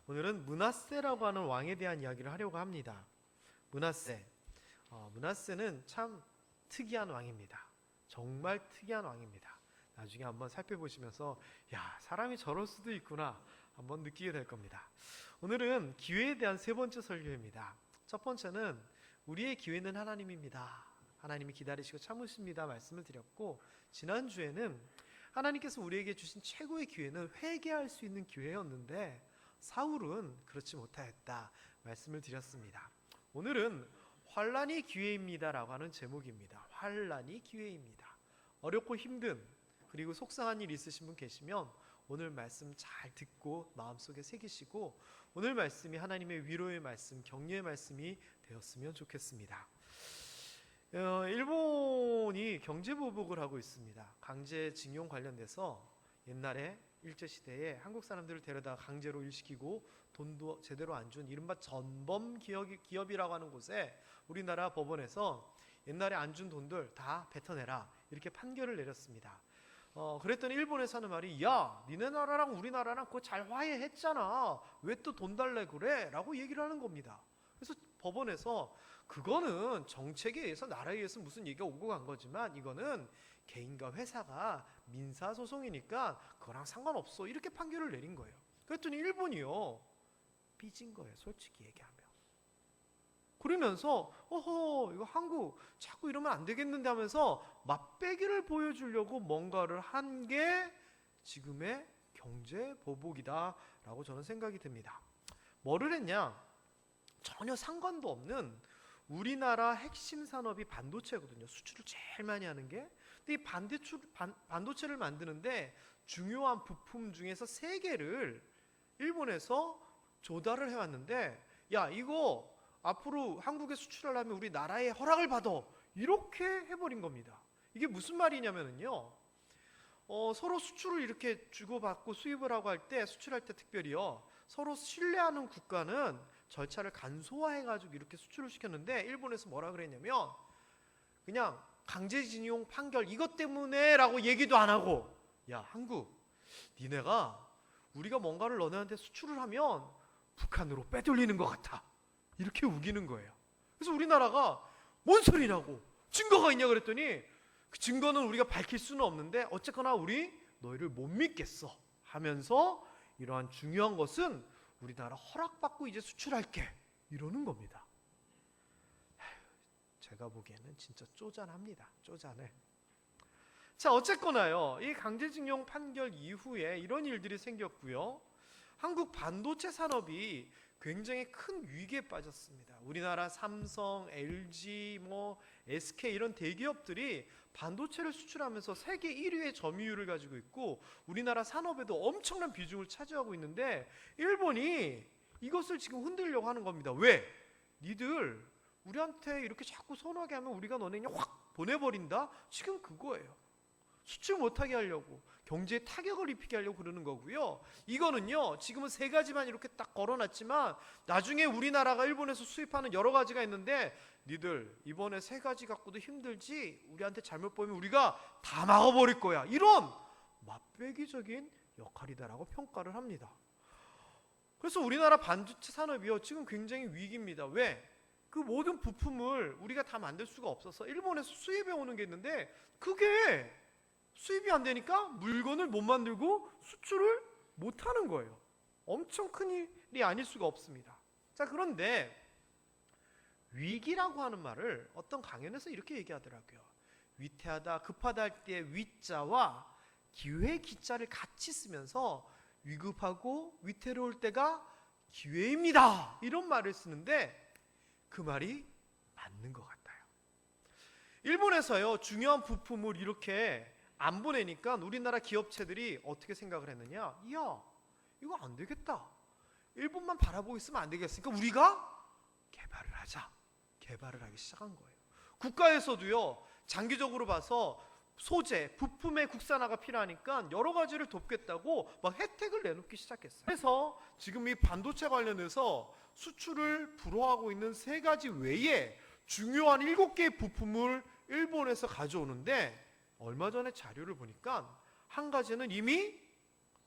오늘은 므낫세라고 하는 왕에 대한 이야기를 하려고 합니다. 므낫세. 므낫세는 참 특이한 왕입니다. 정말 특이한 왕입니다. 나중에 한번 살펴보시면서 사람이 저럴 수도 있구나 한번 느끼게 될 겁니다. 오늘은 기회에 대한 세 번째 설교입니다. 첫 번째는 우리의 기회는 하나님입니다. 하나님이 기다리시고 참으십니다 말씀을 드렸고, 지난주에는 하나님께서 우리에게 주신 최고의 기회는 회개할 수 있는 기회였는데 사울은 그렇지 못하였다 말씀을 드렸습니다. 오늘은 환난이 기회입니다 라고 하는 제목입니다. 환난이 기회입니다. 어렵고 힘든 그리고 속상한 일 있으신 분 계시면 오늘 말씀 잘 듣고 마음속에 새기시고 오늘 말씀이 하나님의 위로의 말씀, 격려의 말씀이 되었으면 좋겠습니다. 일본이 경제보복을 하고 있습니다. 강제징용 관련돼서 옛날에 일제시대에 한국 사람들을 데려다 강제로 일시키고 돈도 제대로 안 준 이른바 전범기업이라고 하는 곳에 우리나라 법원에서 옛날에 안 준 돈들 다 뱉어내라 이렇게 판결을 내렸습니다. 그랬더니 일본에서 하는 말이 니네 나라랑 우리나라랑 그거 잘 화해했잖아 왜 또 돈 달래 그래? 라고 얘기를 하는 겁니다. 그래서 법원에서 그거는 정책에 의해서 나라에 의해서 무슨 얘기가 오고 간 거지만 이거는 개인과 회사가 민사소송이니까 그거랑 상관없어 이렇게 판결을 내린 거예요. 그랬더니 일본이요 삐진 거예요. 솔직히 얘기하면. 그러면서 이거 한국 자꾸 이러면 안 되겠는데 하면서 맛배기를 보여주려고 뭔가를 한 게 지금의 경제 보복이다 라고 저는 생각이 듭니다. 뭐를 했냐? 전혀 상관도 없는 우리나라 핵심 산업이 반도체거든요. 수출을 제일 많이 하는 게. 근데 이 반도체를 만드는데 중요한 부품 중에서 3개를 일본에서 조달을 해왔는데 이거 앞으로 한국에 수출하려면 우리 나라의 허락을 받아 이렇게 해버린 겁니다. 이게 무슨 말이냐면요, 서로 수출을 이렇게 주고받고 수입을 하고 할 때, 수출할 때 특별히요, 서로 신뢰하는 국가는 절차를 간소화해가지고 이렇게 수출을 시켰는데 일본에서 뭐라 그랬냐면 그냥 강제징용 판결 이것 때문에 라고 얘기도 안 하고 한국 니네가 우리가 뭔가를 너네한테 수출을 하면 북한으로 빼돌리는 것 같아 이렇게 우기는 거예요. 그래서 우리나라가 뭔 소리냐고 증거가 있냐 그랬더니 그 증거는 우리가 밝힐 수는 없는데 어쨌거나 우리 너희를 못 믿겠어 하면서 이러한 중요한 것은 우리나라 허락받고 이제 수출할게 이러는 겁니다. 제가 보기에는 진짜 쪼잔합니다. 쪼잔해. 자, 어쨌거나요, 이 강제징용 판결 이후에 이런 일들이 생겼고요, 한국 반도체 산업이 굉장히 큰 위기에 빠졌습니다. 우리나라 삼성, LG, SK 이런 대기업들이 반도체를 수출하면서 세계 1위의 점유율을 가지고 있고 우리나라 산업에도 엄청난 비중을 차지하고 있는데 일본이 이것을 지금 흔들려고 하는 겁니다. 왜? 니들 우리한테 이렇게 자꾸 선호하게 하면 우리가 너네 그냥 확 보내버린다? 지금 그거예요. 수출 못하게 하려고, 경제에 타격을 입히게 하려고 그러는 거고요. 이거는요, 지금은 3가지만 이렇게 딱 걸어놨지만 나중에 우리나라가 일본에서 수입하는 여러 가지가 있는데 니들 이번에 3가지 갖고도 힘들지 우리한테 잘못 보이면 우리가 다 막아버릴 거야 이런 맛배기적인 역할이다라고 평가를 합니다. 그래서 우리나라 반도체 산업이요 지금 굉장히 위기입니다. 왜? 그 모든 부품을 우리가 다 만들 수가 없어서 일본에서 수입해 오는 게 있는데 그게 수입이 안 되니까 물건을 못 만들고 수출을 못 하는 거예요. 엄청 큰 일이 아닐 수가 없습니다. 자, 그런데 위기라고 하는 말을 어떤 강연에서 이렇게 얘기하더라고요. 위태하다, 급하다 할 때 위자와 기회 기자를 같이 쓰면서 위급하고 위태로울 때가 기회입니다 이런 말을 쓰는데 그 말이 맞는 것 같아요. 일본에서요 중요한 부품을 이렇게 안 보내니까 우리나라 기업체들이 어떻게 생각을 했느냐, 이거 안 되겠다, 일본만 바라보고 있으면 안 되겠으니까 우리가 개발을 하기 시작한 거예요. 국가에서도요 장기적으로 봐서 소재, 부품의 국산화가 필요하니까 여러 가지를 돕겠다고 막 혜택을 내놓기 시작했어요. 그래서 지금 이 반도체 관련해서 수출을 불허하고 있는 3가지 외에 중요한 7개의 부품을 일본에서 가져오는데 얼마 전에 자료를 보니까 한 가지는 이미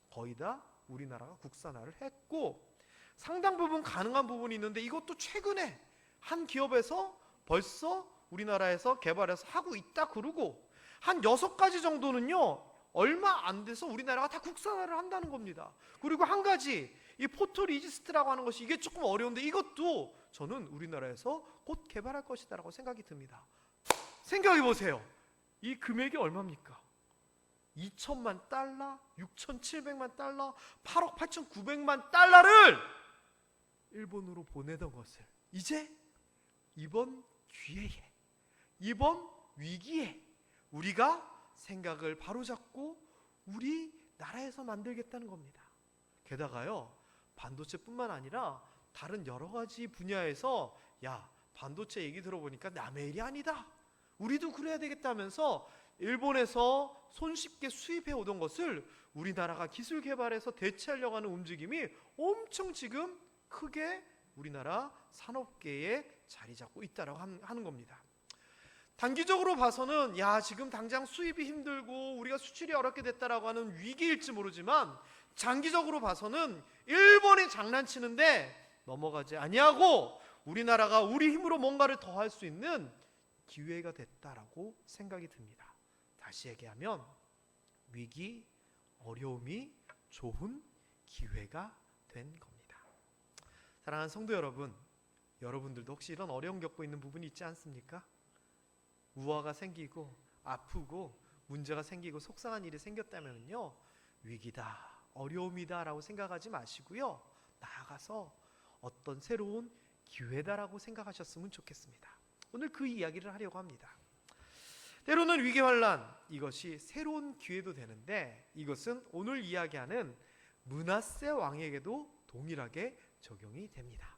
거의 다 우리나라가 국산화를 했고 상당 부분 가능한 부분이 있는데 이것도 최근에 한 기업에서 벌써 우리나라에서 개발해서 하고 있다 그러고 한 6가지 정도는요 얼마 안 돼서 우리나라가 다 국산화를 한다는 겁니다. 그리고 한 가지 이 포토리지스트라고 하는 것이 이게 조금 어려운데 이것도 저는 우리나라에서 곧 개발할 것이다 라고 생각이 듭니다. 생각해 보세요. 이 금액이 얼마입니까? 2천만 달러, 6,700만 달러, 8억 8,900만 달러를 일본으로 보내던 것을 이제 이번 기회에, 이번 위기에 우리가 생각을 바로잡고 우리 나라에서 만들겠다는 겁니다. 게다가요 반도체뿐만 아니라 다른 여러 가지 분야에서 야 반도체 얘기 들어보니까 남의 일이 아니다, 우리도 그래야 되겠다면서 일본에서 손쉽게 수입해 오던 것을 우리나라가 기술 개발해서 대체하려고 하는 움직임이 엄청 지금 크게 우리나라 산업계에 자리 잡고 있다라고 하는 겁니다. 단기적으로 봐서는 야 지금 당장 수입이 힘들고 우리가 수출이 어렵게 됐다라고 하는 위기일지 모르지만 장기적으로 봐서는 일본이 장난치는데 넘어가지 아니하고 우리나라가 우리 힘으로 뭔가를 더 할 수 있는 기회가 됐다라고 생각이 듭니다. 다시 얘기하면 위기, 어려움이 좋은 기회가 된 겁니다. 사랑하는 성도 여러분, 여러분들도 혹시 이런 어려움 겪고 있는 부분이 있지 않습니까? 우화가 생기고 아프고 문제가 생기고 속상한 일이 생겼다면요 위기다, 어려움이다 라고 생각하지 마시고요 나아가서 어떤 새로운 기회다라고 생각하셨으면 좋겠습니다. 오늘 그 이야기를 하려고 합니다. 때로는 위기환란, 이것이 새로운 기회도 되는데 이것은 오늘 이야기하는 므낫세 왕에게도 동일하게 적용이 됩니다.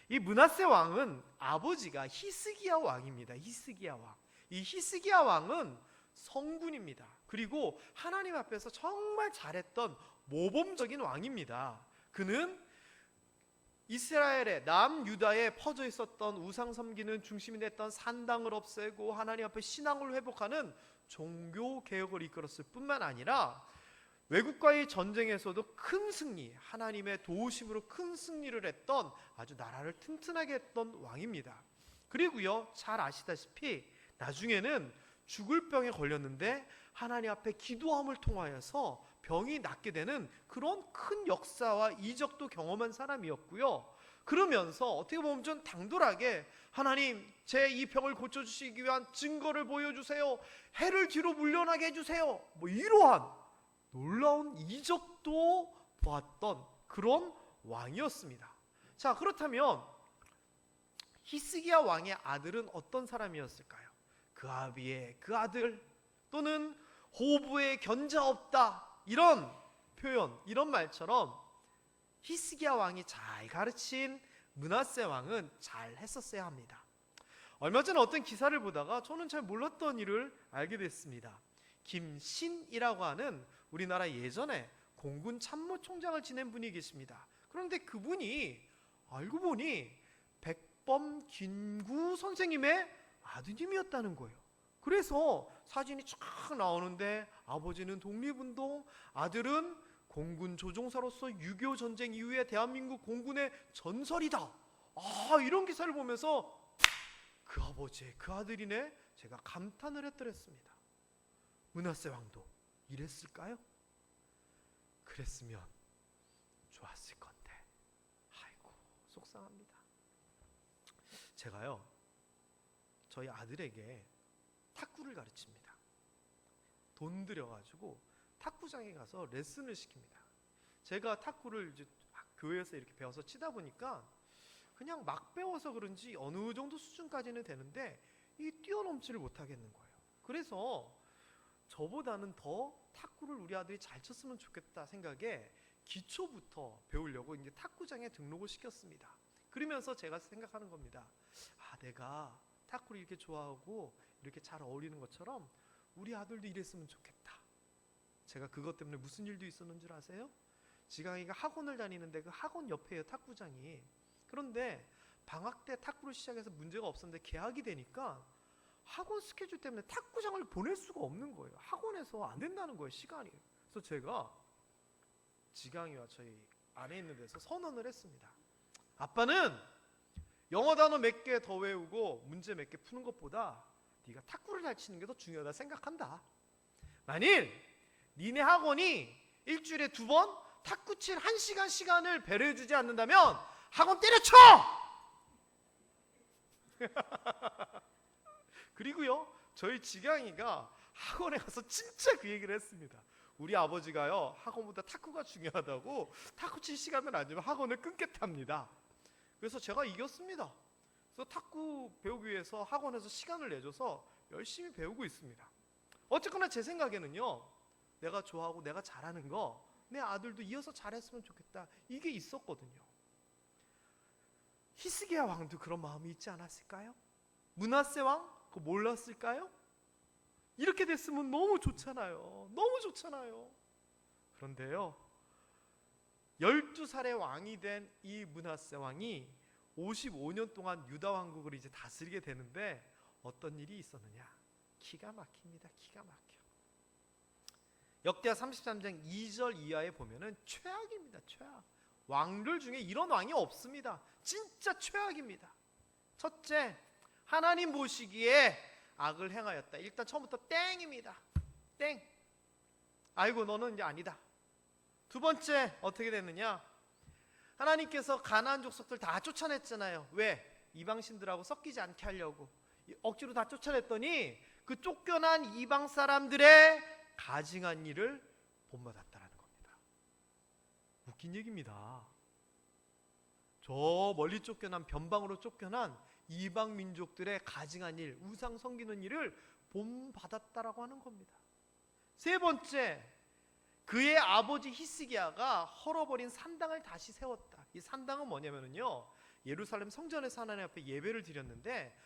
이 므낫세 왕은 아버지가 히스기야 왕입니다. 히스기야 왕. 이 히스기야 왕은 성군입니다. 그리고 하나님 앞에서 정말 잘했던 모범적인 왕입니다. 그는 이스라엘의 남유다에 퍼져 있었던 우상 섬기는 중심이 됐던 산당을 없애고 하나님 앞에 신앙을 회복하는 종교 개혁을 이끌었을 뿐만 아니라 외국과의 전쟁에서도 큰 승리, 하나님의 도우심으로 큰 승리를 했던 아주 나라를 튼튼하게 했던 왕입니다. 그리고요 잘 아시다시피 나중에는 죽을 병에 걸렸는데 하나님 앞에 기도함을 통하여서 병이 낫게 되는 그런 큰 역사와 이적도 경험한 사람이었고요. 그러면서 어떻게 보면 좀 당돌하게 하나님 제 이 병을 고쳐주시기 위한 증거를 보여주세요, 해를 뒤로 물러나게 해주세요, 뭐 이러한 놀라운 이적도 보았던 그런 왕이었습니다. 자 그렇다면 히스기야 왕의 아들은 어떤 사람이었을까요? 그 아비의 그 아들 또는 호부의 견자 없다 이런 표현, 이런 말처럼 히스기야 왕이 잘 가르친 므낫세 왕은 잘 했었어야 합니다. 얼마 전 어떤 기사를 보다가 저는 잘 몰랐던 일을 알게 됐습니다. 김신이라고 하는 우리나라 예전에 공군 참모총장을 지낸 분이 계십니다. 그런데 그분이 알고 보니 백범 김구 선생님의 아드님이었다는 거예요. 그래서 사진이 쫙 나오는데 아버지는 독립운동, 아들은 공군 조종사로서 6.25 전쟁 이후에 대한민국 공군의 전설이다. 아 이런 기사를 보면서 그 아버지의 그 아들이네 제가 감탄을 했더랬습니다. 므낫세 왕도 이랬을까요? 그랬으면 좋았을 건데 아이고 속상합니다. 제가요 저희 아들에게 탁구를 가르칩니다. 돈 들여가지고 탁구장에 가서 레슨을 시킵니다. 제가 탁구를 이제 교회에서 이렇게 배워서 치다 보니까 그냥 막 배워서 그런지 어느 정도 수준까지는 되는데 이 뛰어넘지를 못하겠는 거예요. 그래서 저보다는 더 탁구를 우리 아들이 잘 쳤으면 좋겠다 생각에 기초부터 배우려고 이제 탁구장에 등록을 시켰습니다. 그러면서 제가 생각하는 겁니다. 아 내가 탁구를 이렇게 좋아하고 이렇게 잘 어울리는 것처럼 우리 아들도 이랬으면 좋겠다. 제가 그것 때문에 무슨 일도 있었는 줄 아세요? 지강이가 학원을 다니는데 그 학원 옆에요 탁구장이. 그런데 방학 때 탁구를 시작해서 문제가 없었는데 개학이 되니까 학원 스케줄 때문에 탁구장을 보낼 수가 없는 거예요. 학원에서 안 된다는 거예요 시간이. 그래서 제가 지강이와 저희 안에 있는 데서 선언을 했습니다. 아빠는 영어 단어 몇 개 더 외우고 문제 몇 개 푸는 것보다 네가 탁구를 잘 치는 게 더 중요하다 생각한다. 만일 니네 학원이 일주일에 2번 탁구 칠 1시간 시간을 배려해주지 않는다면 학원 때려쳐! 그리고요, 저희 지강이가 학원에 가서 진짜 그 얘기를 했습니다. 우리 아버지가요, 학원보다 탁구가 중요하다고 탁구 칠 시간을 안 주면 학원을 끊겠답니다. 그래서 제가 이겼습니다. 그래서 탁구 배우기 위해서 학원에서 시간을 내줘서 열심히 배우고 있습니다. 어쨌거나 제 생각에는요, 내가 좋아하고 내가 잘하는 거 내 아들도 이어서 잘했으면 좋겠다, 이게 있었거든요. 히스기야 왕도 그런 마음이 있지 않았을까요? 므낫세 왕 그거 몰랐을까요? 이렇게 됐으면 너무 좋잖아요. 너무 좋잖아요. 그런데요, 12살의 왕이 된 이 므낫세 왕이 55년 동안 유다 왕국을 이제 다스리게 되는데 어떤 일이 있었느냐? 기가 막힙니다. 기가 막혀. 역대하 33장 2절 이하에 보면은 최악입니다. 최악. 왕들 중에 이런 왕이 없습니다. 진짜 최악입니다. 첫째, 하나님 보시기에 악을 행하였다. 일단 처음부터 땡입니다. 땡. 아이고 너는 이제 아니다. 두 번째, 어떻게 됐느냐? 하나님께서 가나안 족속들 다 쫓아냈잖아요. 왜? 이방신들하고 섞이지 않게 하려고 억지로 다 쫓아냈더니 그 쫓겨난 이방 사람들의 가증한 일을 본받았다라는 겁니다. 웃긴 얘기입니다. 저 멀리 쫓겨난, 변방으로 쫓겨난 이방 민족들의 가증한 일, 우상 섬기는 일을 본받았다라고 하는 겁니다. 세 번째, 그의 아버지 히스기야가 헐어버린 산당을 다시 세웠다. 이 산당은 뭐냐면요, 예루살렘 성전에서 하나님 앞에 예배를 드렸는데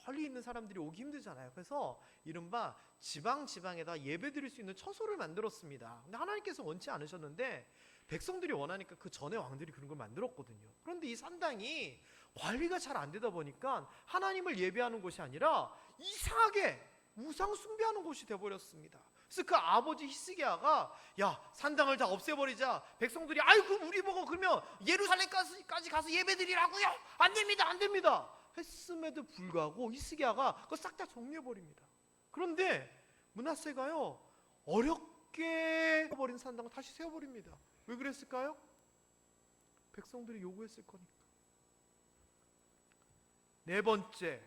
멀리 있는 사람들이 오기 힘들잖아요. 그래서 이른바 지방에다 예배 드릴 수 있는 처소를 만들었습니다. 근데 하나님께서 원치 않으셨는데 백성들이 원하니까 그 전에 왕들이 그런 걸 만들었거든요. 그런데 이 산당이 관리가 잘 안 되다 보니까 하나님을 예배하는 곳이 아니라 이상하게 우상 숭배하는 곳이 되어버렸습니다. 그래서 그 아버지 히스기야가 야, 산당을 다 없애버리자. 백성들이 아이고 우리 보고 그러면 예루살렘까지 가서 예배드리라고요? 안 됩니다, 안 됩니다 했음에도 불구하고 히스기야가 그거 싹 다 정리해버립니다. 그런데 므낫세가요, 어렵게 버린 산당을 다시 세워버립니다. 왜 그랬을까요? 백성들이 요구했을 거니까. 네 번째,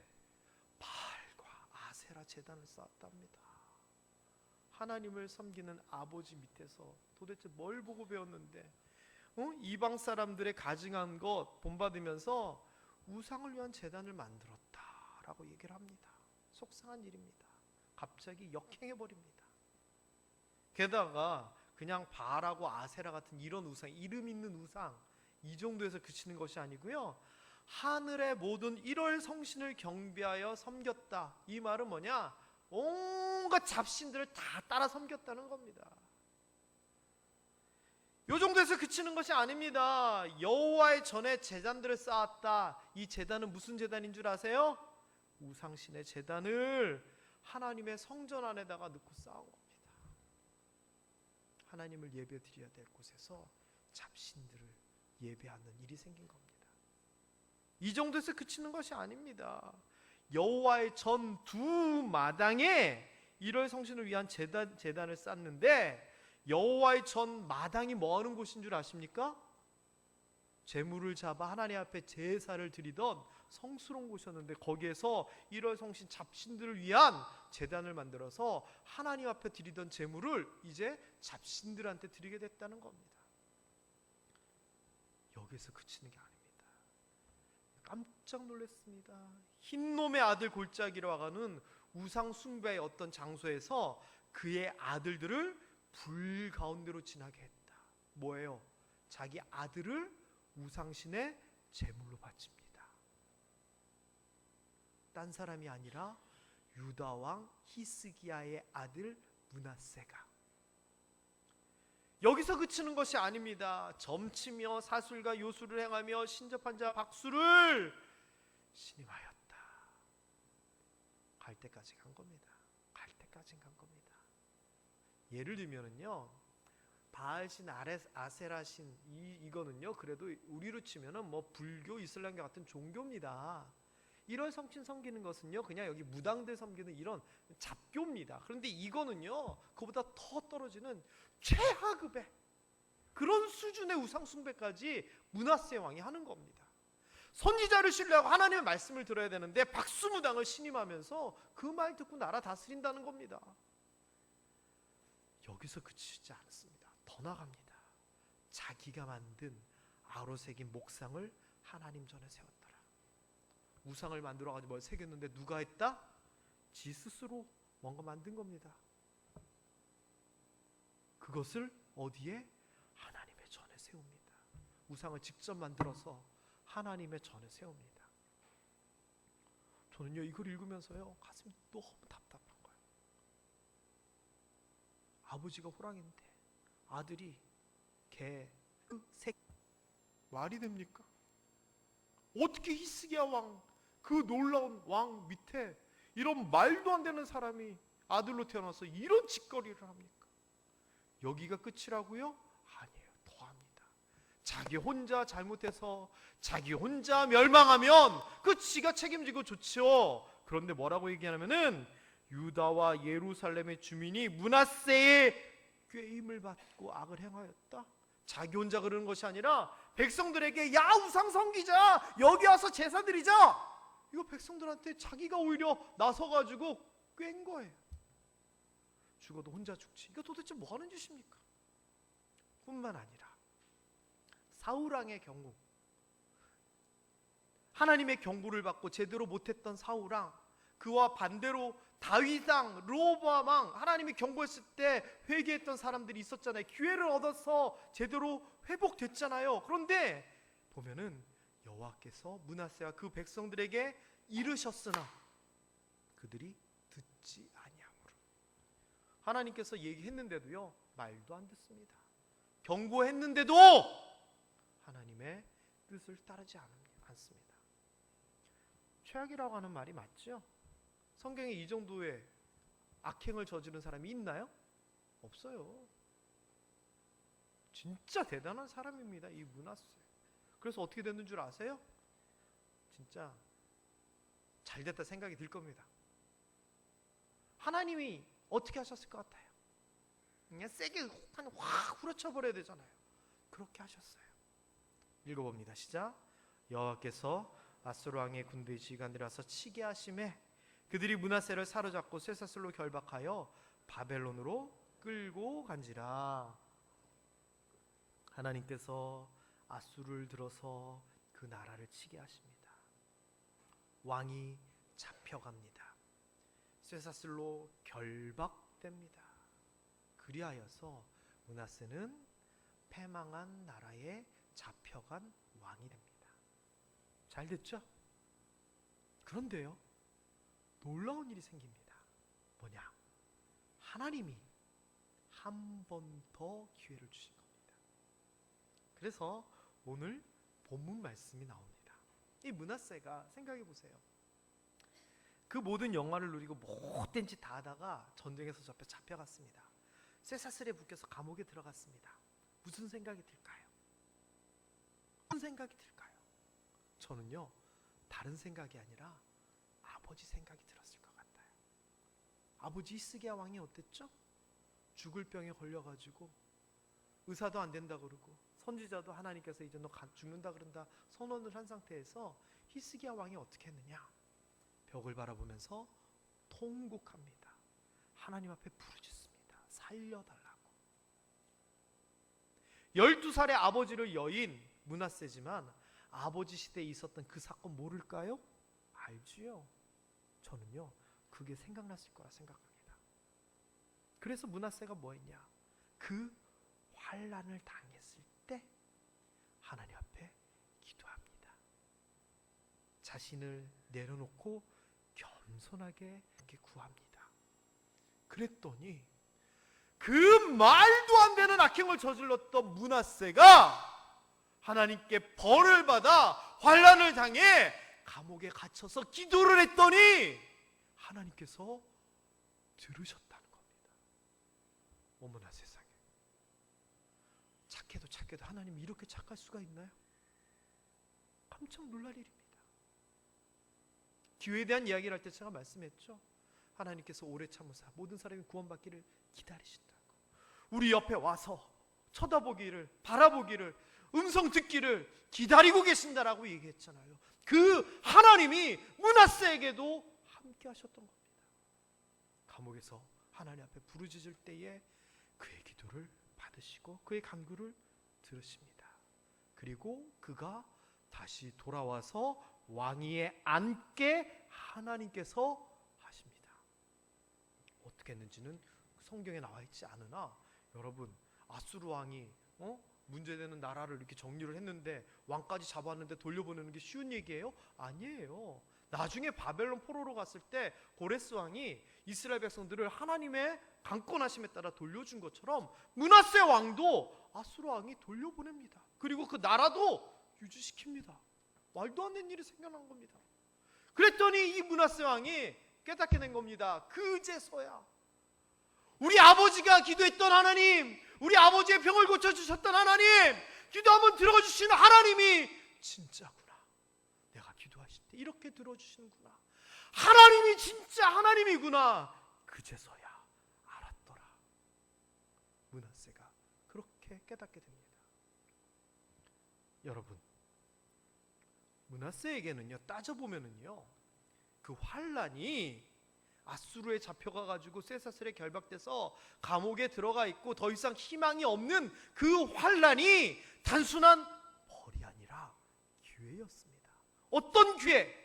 바알과 아세라 제단을 쌓았답니다. 하나님을 섬기는 아버지 밑에서 도대체 뭘 보고 배웠는데 이방 사람들의 가증한 것 본받으면서 우상을 위한 제단을 만들었다라고 얘기를 합니다. 속상한 일입니다. 갑자기 역행해버립니다. 게다가 그냥 바알하고 아세라 같은 이런 우상, 이름 있는 우상, 이 정도에서 그치는 것이 아니고요, 하늘의 모든 일월 성신을 경배하여 섬겼다. 이 말은 뭐냐? 온갖 잡신들을 다 따라 섬겼다는 겁니다. 이 정도에서 그치는 것이 아닙니다. 여호와의 전에 제단들을 쌓았다. 이 제단은 무슨 제단인 줄 아세요? 우상신의 제단을 하나님의 성전 안에다가 넣고 쌓은 겁니다. 하나님을 예배드려야 될 곳에서 잡신들을 예배하는 일이 생긴 겁니다. 이 정도에서 그치는 것이 아닙니다. 여호와의 전 두 마당에 일월 성신을 위한 제단을 쌓는데, 여호와의 전 마당이 뭐 하는 곳인 줄 아십니까? 제물을 잡아 하나님 앞에 제사를 드리던 성스러운 곳이었는데, 거기에서 일월 성신 잡신들을 위한 제단을 만들어서 하나님 앞에 드리던 제물을 이제 잡신들한테 드리게 됐다는 겁니다. 여기서 그치는 게 아닙니다. 깜짝 놀랐습니다. 흰놈의 아들 골짜기로 하는 우상 숭배의 어떤 장소에서 그의 아들들을 불 가운데로 지나게 했다. 뭐예요? 자기 아들을 우상신의 제물로 바칩니다. 딴 사람이 아니라 유다 왕 히스기야의 아들 므낫세가. 여기서 그치는 것이 아닙니다. 점치며 사술과 요술을 행하며 신접한 자 박수를 신임하였다. 갈 때까지 간 겁니다. 갈 때까지 간 겁니다. 예를 들면은요, 바알신, 아세라신 이거는요 그래도 우리로 치면은 뭐 불교, 이슬람교 같은 종교입니다. 이런 성신 섬기는 것은요 그냥 여기 무당들 섬기는 이런 잡교입니다. 그런데 이거는요 그보다 더 떨어지는 최하급의 그런 수준의 우상 숭배까지 므낫세 왕이 하는 겁니다. 선지자를 신뢰하고 하나님의 말씀을 들어야 되는데 박수무당을 신임하면서 그 말 듣고 나라 다스린다는 겁니다. 여기서 그치지 않습니다. 더 나갑니다. 자기가 만든 아로 새긴 목상을 하나님 전에 세웠더라. 우상을 만들어가지고 뭘 새겼는데 누가 했다? 지 스스로 뭔가 만든 겁니다. 그것을 어디에? 하나님의 전에 세웁니다. 우상을 직접 만들어서 하나님의 전에 세웁니다. 저는요 이걸 읽으면서요 가슴이 너무 답답한 거예요. 아버지가 호랑인데 아들이 개, 새 말이 됩니까? 어떻게 히스기야 왕, 그 놀라운 왕 밑에 이런 말도 안 되는 사람이 아들로 태어나서 이런 짓거리를 합니까? 여기가 끝이라고요? 아니에요. 더합니다. 자기 혼자 잘못해서 자기 혼자 멸망하면 그 지가 책임지고 좋죠. 그런데 뭐라고 얘기하냐면은 유다와 예루살렘의 주민이 므낫세의 꾀임을 받고 악을 행하였다. 자기 혼자 그러는 것이 아니라 백성들에게 야 우상 섬기자, 여기 와서 제사 드리자, 이거 백성들한테 자기가 오히려 나서가지고 꾀인 거예요. 죽어도 혼자 죽지. 이거 도대체 뭐 하는 짓입니까? 뿐만 아니라 사울왕의 경우, 하나님의 경고를 받고 제대로 못했던 사울왕, 그와 반대로 다윗왕, 르호보암왕, 하나님이 경고했을 때 회개했던 사람들이 있었잖아요. 기회를 얻어서 제대로 회복됐잖아요. 그런데 보면은 여호와께서 므낫세와 그 백성들에게 이르셨으나 그들이 듣지 아니하므로, 하나님께서 얘기했는데도요 말도 안 듣습니다. 경고했는데도 하나님의 뜻을 따르지 않습니다. 최악이라고 하는 말이 맞죠? 성경에 이 정도의 악행을 저지른 사람이 있나요? 없어요. 진짜 대단한 사람입니다, 이 므낫세. 그래서 어떻게 됐는 줄 아세요? 진짜 잘됐다 생각이 들 겁니다. 하나님이 어떻게 하셨을 것 같아요? 그냥 세게 확 후려쳐버려야 되잖아요. 그렇게 하셨어요. 읽어봅니다. 시작. 여호와께서 아수르 왕의 군대의 지휘관들이 와서 치게 하심에 그들이 므낫세를 사로잡고 쇠사슬로 결박하여 바벨론으로 끌고 간지라. 하나님께서 아수르를 들어서 그 나라를 치게 하십니다. 왕이 잡혀갑니다. 쇠사슬로 결박됩니다. 그리하여서 므낫세는 패망한 나라에 잡혀간 왕이 됩니다. 잘 됐죠? 그런데요 놀라운 일이 생깁니다. 뭐냐? 하나님이 한 번 더 기회를 주신 겁니다. 그래서 오늘 본문 말씀이 나옵니다. 이 므낫세가 생각해 보세요. 그 모든 영화를 누리고 못된 짓 다 하다가 전쟁에서 잡혀갔습니다. 쇠사슬에 묶여서 감옥에 들어갔습니다. 무슨 생각이 들까요? 무슨 생각이 들까요? 저는요 다른 생각이 아니라 아버지 생각이 들었을 것 같아요. 아버지 히스기야 왕이 어땠죠? 죽을 병에 걸려가지고 의사도 안 된다 그러고 선지자도 하나님께서 이제 너 죽는다 그런다 선언을 한 상태에서 히스기야 왕이 어떻게 했느냐? 벽을 바라보면서 통곡합니다. 하나님 앞에 부르짖습니다. 살려달라고. 12살의 아버지를 여인 므낫세지만 아버지 시대에 있었던 그 사건 모를까요? 알지요. 저는요 그게 생각났을 거라 생각합니다. 그래서 므낫세가 뭐 했냐? 그 환난을 당했을 때 하나님 앞에 기도합니다. 자신을 내려놓고 겸손하게 이렇게 구합니다. 그랬더니 그 말도 안 되는 악행을 저질렀던 므낫세가 하나님께 벌을 받아 환난을 당해 감옥에 갇혀서 기도를 했더니 하나님께서 들으셨다는 겁니다. 어머나 세상에. 착해도 하나님이 이렇게 착할 수가 있나요? 깜짝 놀랄 일입니다. 기회에 대한 이야기를 할 때 제가 말씀했죠. 하나님께서 오래 참으사 모든 사람이 구원받기를 기다리신다고. 우리 옆에 와서 쳐다보기를, 바라보기를, 음성 듣기를 기다리고 계신다라고 얘기했잖아요. 그 하나님이 므낫세에게도 함께 하셨던 겁니다. 감옥에서 하나님 앞에 부르짖을 때에 그의 기도를 받으시고 그의 간구를 들으십니다. 그리고 그가 다시 돌아와서 왕위에 앉게 하나님께서 하십니다. 어떻게 했는지는 성경에 나와 있지 않으나 여러분, 아수르 왕이 문제되는 나라를 이렇게 정리를 했는데 왕까지 잡았는데 돌려보내는 게 쉬운 얘기예요? 아니에요. 나중에 바벨론 포로로 갔을 때 고레스 왕이 이스라엘 백성들을 하나님의 강권하심에 따라 돌려준 것처럼 므낫세 왕도 아수르 왕이 돌려보냅니다. 그리고 그 나라도 유지시킵니다. 말도 안 되는 일이 생겨난 겁니다. 그랬더니 이 므낫세 왕이 깨닫게 된 겁니다. 그제서야 우리 아버지가 기도했던 하나님, 우리 아버지의 병을 고쳐주셨던 하나님, 기도 한번 들어주시는 하나님이 진짜구나. 내가 기도하실 때 이렇게 들어주시는구나. 하나님이 진짜 하나님이구나. 그제서야 알았더라. 므낫세가 그렇게 깨닫게 됩니다. 여러분, 므낫세에게는요, 따져보면은요, 그 환란이 아수르에 잡혀가가지고 쇠사슬에 결박돼서 감옥에 들어가 있고 더 이상 희망이 없는 그 환란이 단순한 벌이 아니라 기회였습니다. 어떤 기회?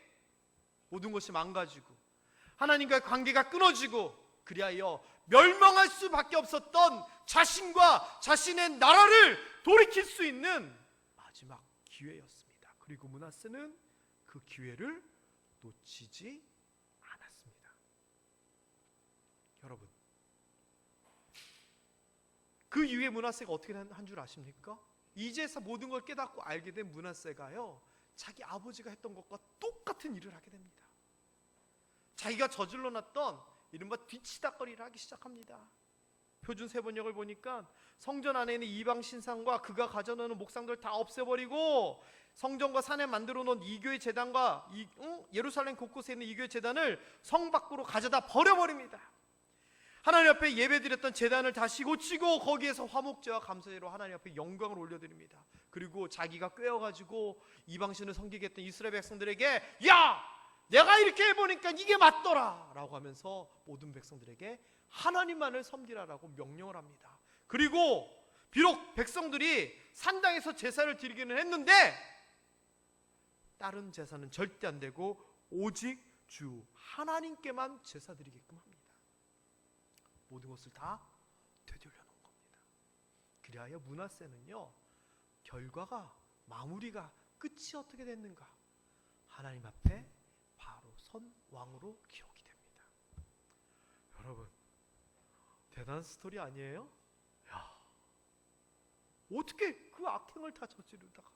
모든 것이 망가지고 하나님과의 관계가 끊어지고 그리하여 멸망할 수밖에 없었던 자신과 자신의 나라를 돌이킬 수 있는 마지막 기회였습니다. 그리고 므낫세는 그 기회를 놓치지 않았습니다. 여러분, 그 이후에 므낫세가 어떻게 한 줄 아십니까? 이제서 모든 걸 깨닫고 알게 된 므낫세가요, 자기 아버지가 했던 것과 똑같은 일을 하게 됩니다. 자기가 저질러 놨던 이른바 뒤치다거리를 하기 시작합니다. 표준 세번역을 보니까 성전 안에 있는 이방 신상과 그가 가져놓는 목상들 다 없애버리고 성전과 산에 만들어 놓은 이교의 제단과 예루살렘 곳곳에 있는 이교의 제단을 성 밖으로 가져다 버려버립니다. 하나님 앞에 예배드렸던 제단을 다시 고치고 거기에서 화목제와 감사제로 하나님 앞에 영광을 올려드립니다. 그리고 자기가 꿰어가지고 이방신을 섬기게 했던 이스라엘 백성들에게, 야! 내가 이렇게 해보니까 이게 맞더라! 라고 하면서 모든 백성들에게 하나님만을 섬기라라고 명령을 합니다. 그리고 비록 백성들이 산당에서 제사를 드리기는 했는데 다른 제사는 절대 안 되고 오직 주 하나님께만 제사 드리게끔 합니다. 모든 것을 다 되돌려 놓은 겁니다. 그리하여 므낫세는요, 결과가, 마무리가, 끝이 어떻게 됐는가? 하나님 앞에 바로 선 왕으로 기록이 됩니다. 여러분, 대단한 스토리 아니에요? 야, 어떻게 그 악행을 다 저지르다가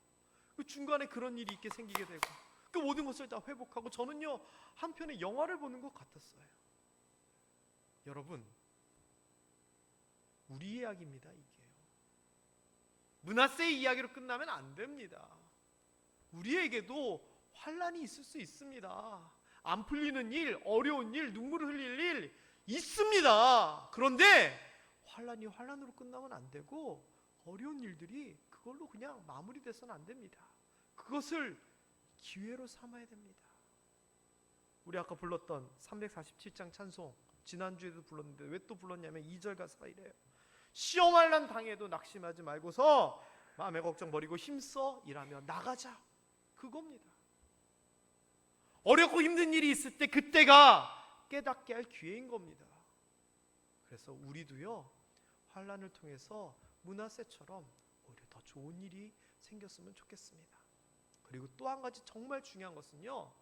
그 중간에 그런 일이 있게 생기게 되고 그 모든 것을 다 회복하고, 저는요, 한편의 영화를 보는 것 같았어요. 여러분, 우리 이야기입니다. 이게요, 므낫세의 이야기로 끝나면 안 됩니다. 우리에게도 환란이 있을 수 있습니다. 안 풀리는 일, 어려운 일, 눈물을 흘릴 일 있습니다. 그런데 환란이 환란으로 끝나면 안 되고 어려운 일들이 그걸로 그냥 마무리돼서는 안 됩니다. 그것을 기회로 삼아야 됩니다. 우리 아까 불렀던 347장 찬송, 지난주에도 불렀는데 왜 또 불렀냐면 2절 가사가 이래요. 시험할 난 당해도 낙심하지 말고서 마음의 걱정 버리고 힘써 일하며 나가자. 그겁니다. 어렵고 힘든 일이 있을 때 그때가 깨닫게 할 기회인 겁니다. 그래서 우리도요, 환란을 통해서 므낫세처럼 오히려 더 좋은 일이 생겼으면 좋겠습니다. 그리고 또 한 가지 정말 중요한 것은요,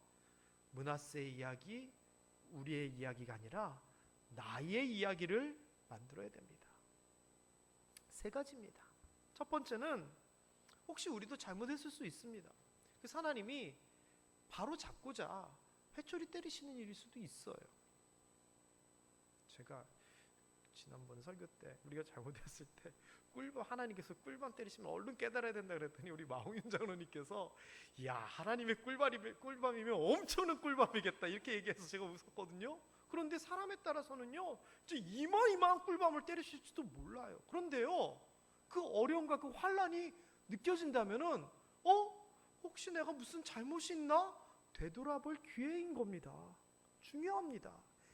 므낫세의 이야기, 우리의 이야기가 아니라 나의 이야기를 만들어야 됩니다. 세 가지입니다. 첫 번째는 혹시 우리도 잘못했을 수 있습니다. 그래서 하나님이 바로 잡고자 회초리 때리시는 일일 수도 있어요. 제가 지난번 설교 때 우리가 잘못했을 때 꿀밤, 하나님께서 꿀밤 때리시면 얼른 깨달아야 된다 그랬더니 우리 마홍윤 장로님께서 야, 하나님의 꿀밤이면 엄청난 꿀밤이겠다 이렇게 얘기해서 제가 웃었거든요. 그런데 사람에 따라서는요 이마이마한 꿀밤을 때리실지도 몰라요. 그런데요 그 어려움과 그 환난이 느껴진다면은 혹시 내가 무슨 잘못이 있나? 되돌아볼 기회인 겁니다. 중요합니다.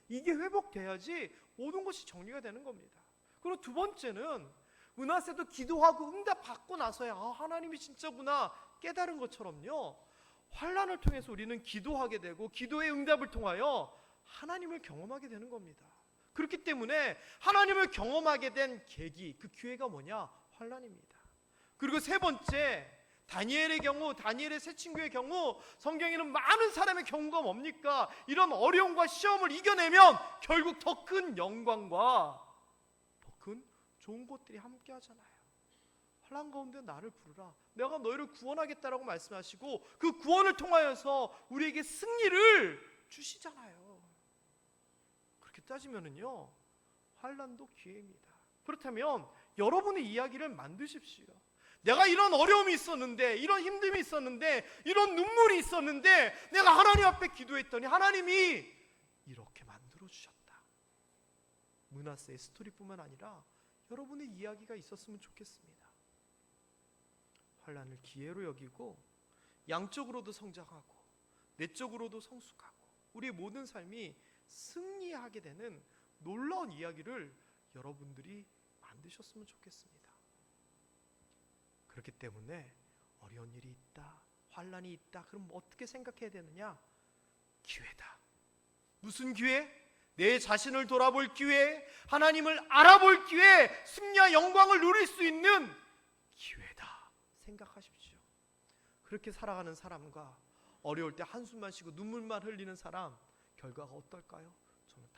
이게 회복돼야지 모든 것이 정리가 되는 겁니다. 그리고 두 번째는 므낫세도 기도하고 응답 받고 나서야 하나님이 진짜구나 깨달은 것처럼요 환난을 통해서 우리는 기도하게 되고 기도의 응답을 통하여 하나님을 경험하게 되는 겁니다. 그렇기 때문에 하나님을 경험하게 된 계기, 그 기회가 뭐냐? 환난입니다. 그리고 세 번째, 다니엘의 경우, 다니엘의 세 친구의 경우 성경에는 많은 사람의 경우가 뭡니까? 이런 어려움과 시험을 이겨내면 결국 더 큰 영광과 더 큰 좋은 것들이 함께 하잖아요. 환난 가운데 나를 부르라, 내가 너희를 구원하겠다라고 말씀하시고 그 구원을 통하여서 우리에게 승리를 주시잖아요. 그렇게 따지면은요 환난도 기회입니다. 그렇다면 여러분의 이야기를 만드십시오. 내가 이런 어려움이 있었는데, 이런 힘듦이 있었는데, 이런 눈물이 있었는데 내가 하나님 앞에 기도했더니 하나님이 이렇게 만들어주셨다. 므낫세의 스토리뿐만 아니라 여러분의 이야기가 있었으면 좋겠습니다. 환난을 기회로 여기고 양적으로도 성장하고 내적으로도 성숙하고 우리의 모든 삶이 승리하게 되는 놀라운 이야기를 여러분들이 만드셨으면 좋겠습니다. 그렇기 때문에 어려운 일이 있다, 환난이 있다, 그럼 어떻게 생각해야 되느냐? 기회다. 무슨 기회? 내 자신을 돌아볼 기회, 하나님을 알아볼 기회, 승리와 영광을 누릴 수 있는 기회다 생각하십시오. 그렇게 살아가는 사람과 어려울 때 한숨만 쉬고 눈물만 흘리는 사람, 결과가 어떨까요? 저는